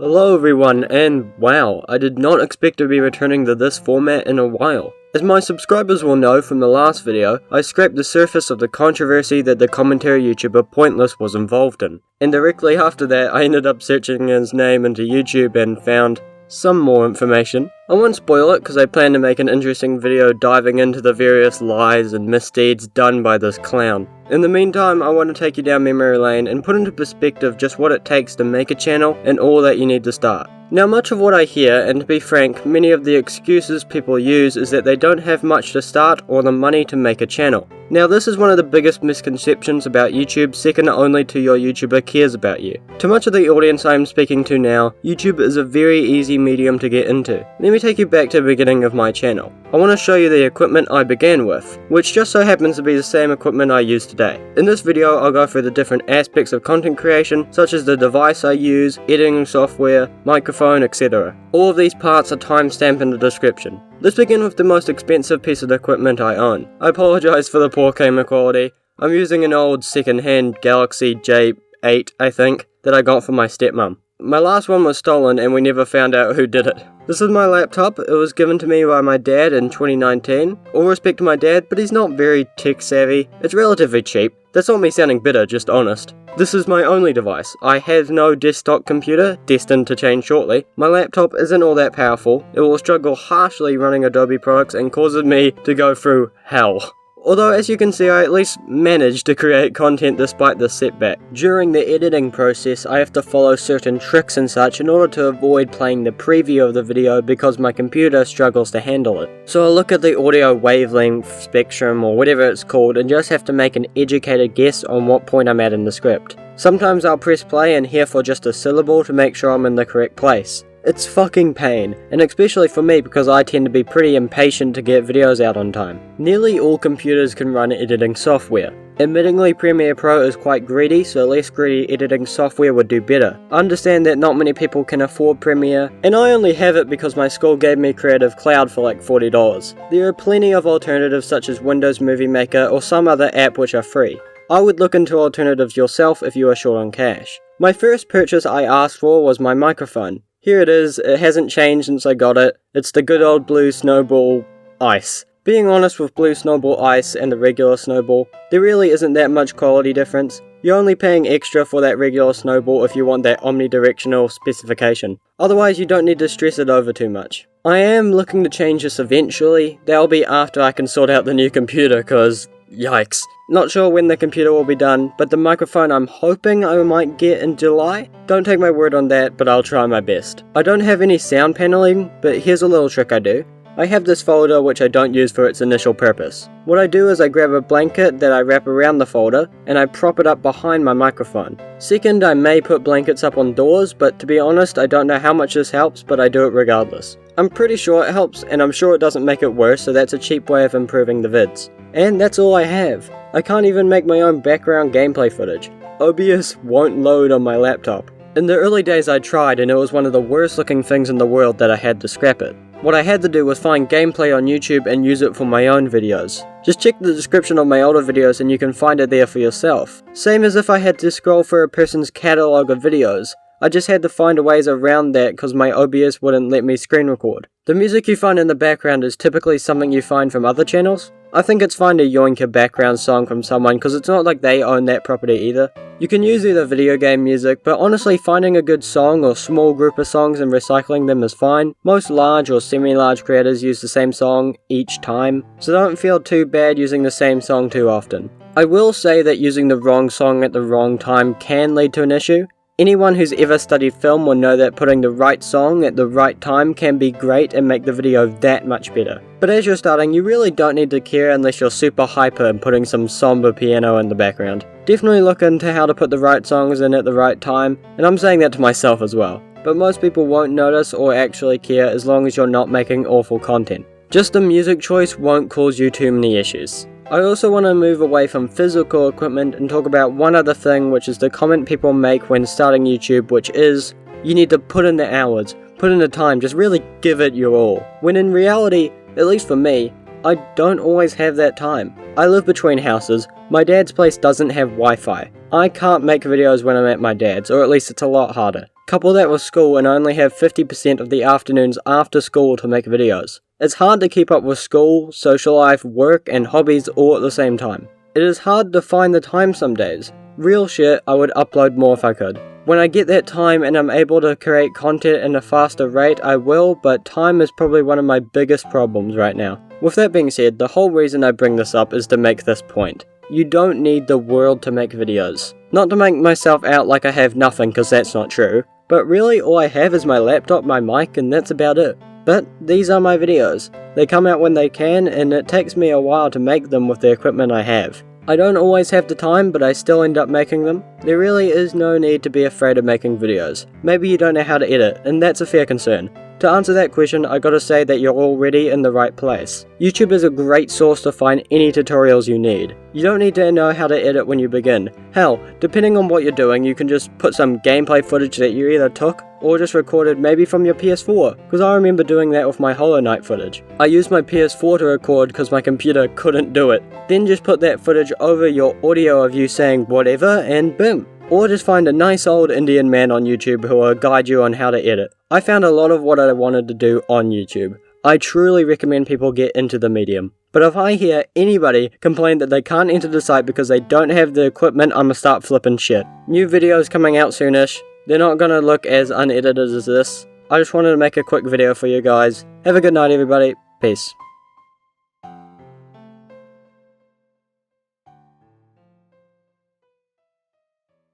Hello everyone, and wow, I did not expect to be returning to this format in a while. As my subscribers will know from the last video, I scraped the surface of the controversy that the commentary YouTuber Pointless was involved in. And directly after that, I ended up searching his name into YouTube and found some more information. I won't spoil it because I plan to make an interesting video diving into the various lies and misdeeds done by this clown. In the meantime, I want to take you down memory lane and put into perspective just what it takes to make a channel and all that you need to start. Now, much of what I hear, and to be frank, many of the excuses people use is that they don't have much to start or the money to make a channel. Now, this is one of the biggest misconceptions about YouTube, second only to your YouTuber cares about you. To much of the audience I am speaking to now, YouTube is a very easy medium to get into. Let me take you back to the beginning of my channel. I want to show you the equipment I began with, which just so happens to be the same equipment I use today. In this video, I'll go through the different aspects of content creation, such as the device I use, editing software, microphone, etc. All of these parts are timestamped in the description. Let's begin with the most expensive piece of equipment I own. I apologize for the poor camera quality. I'm using an old second-hand Galaxy J8, I think, that I got from my stepmom. My last one was stolen and we never found out who did it. This is my laptop. It was given to me by my dad in 2019. All respect to my dad, but he's not very tech savvy. It's relatively cheap. That's not me sounding bitter, just honest. This is my only device. I have no desktop computer, destined to change shortly. My laptop isn't all that powerful. It will struggle harshly running Adobe products and causes me to go through hell. Although, as you can see, I at least managed to create content despite this setback. During the editing process, I have to follow certain tricks and such in order to avoid playing the preview of the video because my computer struggles to handle it. So I look at the audio wavelength spectrum or whatever it's called and just have to make an educated guess on what point I'm at in the script. Sometimes I'll press play and hear for just a syllable to make sure I'm in the correct place. It's fucking pain, and especially for me because I tend to be pretty impatient to get videos out on time. Nearly all computers can run editing software. Admittingly, Premiere Pro is quite greedy, so less greedy editing software would do better. I understand that not many people can afford Premiere, and I only have it because my school gave me Creative Cloud for like $40. There are plenty of alternatives such as Windows Movie Maker or some other app which are free. I would look into alternatives yourself if you are short on cash. My first purchase I asked for was my microphone. Here it is, it hasn't changed since I got it. It's the good old Blue Snowball Ice. Being honest with Blue Snowball Ice and the regular Snowball, there really isn't that much quality difference. You're only paying extra for that regular Snowball if you want that omnidirectional specification. Otherwise you don't need to stress it over too much. I am looking to change this eventually. That'll be after I can sort out the new computer cause yikes. Not sure when the computer will be done, but the microphone I'm hoping I might get in July. Don't take my word on that, but I'll try my best. I don't have any sound paneling, but here's a little trick I do. I have this folder which I don't use for its initial purpose. What I do is I grab a blanket that I wrap around the folder, and I prop it up behind my microphone. Second, I may put blankets up on doors, but to be honest, I don't know how much this helps, but I do it regardless. I'm pretty sure it helps, and I'm sure it doesn't make it worse, so that's a cheap way of improving the vids. And that's all I have. I can't even make my own background gameplay footage. OBS won't load on my laptop. In the early days I tried and it was one of the worst looking things in the world that I had to scrap it. What I had to do was find gameplay on YouTube and use it for my own videos. Just check the description of my older videos and you can find it there for yourself. Same as if I had to scroll through a person's catalogue of videos. I just had to find ways around that because my OBS wouldn't let me screen record. The music you find in the background is typically something you find from other channels. I think it's fine to yoink a background song from someone because it's not like they own that property either. You can use either video game music, but honestly finding a good song or small group of songs and recycling them is fine. Most large or semi-large creators use the same song each time, so don't feel too bad using the same song too often. I will say that using the wrong song at the wrong time can lead to an issue. Anyone who's ever studied film will know that putting the right song at the right time can be great and make the video that much better. But as you're starting, you really don't need to care unless you're super hyper and putting some somber piano in the background. Definitely look into how to put the right songs in at the right time, and I'm saying that to myself as well. But most people won't notice or actually care as long as you're not making awful content. Just the music choice won't cause you too many issues. I also want to move away from physical equipment and talk about one other thing, which is the comment people make when starting YouTube, which is, you need to put in the hours, put in the time, just really give it your all. When in reality, at least for me, I don't always have that time. I live between houses, my dad's place doesn't have Wi-Fi. I can't make videos when I'm at my dad's, or at least it's a lot harder. Couple that with school and I only have 50% of the afternoons after school to make videos. It's hard to keep up with school, social life, work, and hobbies all at the same time. It is hard to find the time some days. Real shit, I would upload more if I could. When I get that time and I'm able to create content at a faster rate, I will, but time is probably one of my biggest problems right now. With that being said, the whole reason I bring this up is to make this point. You don't need the world to make videos. Not to make myself out like I have nothing, because that's not true. But really, all I have is my laptop, my mic, and that's about it. But these are my videos. They come out when they can, and it takes me a while to make them with the equipment I have. I don't always have the time, but I still end up making them. There really is no need to be afraid of making videos. Maybe you don't know how to edit, and that's a fair concern. To answer that question, I gotta say that you're already in the right place. YouTube is a great source to find any tutorials you need. You don't need to know how to edit when you begin. Hell, depending on what you're doing, you can just put some gameplay footage that you either took or just recorded maybe from your PS4, because I remember doing that with my Hollow Knight footage. I used my PS4 to record because my computer couldn't do it. Then just put that footage over your audio of you saying whatever and boom. Or just find a nice old Indian man on YouTube who will guide you on how to edit. I found a lot of what I wanted to do on YouTube. I truly recommend people get into the medium. But if I hear anybody complain that they can't enter the site because they don't have the equipment, I'ma start flipping shit. New videos coming out soonish. They're not gonna look as unedited as this. I just wanted to make a quick video for you guys. Have a good night everybody. Peace.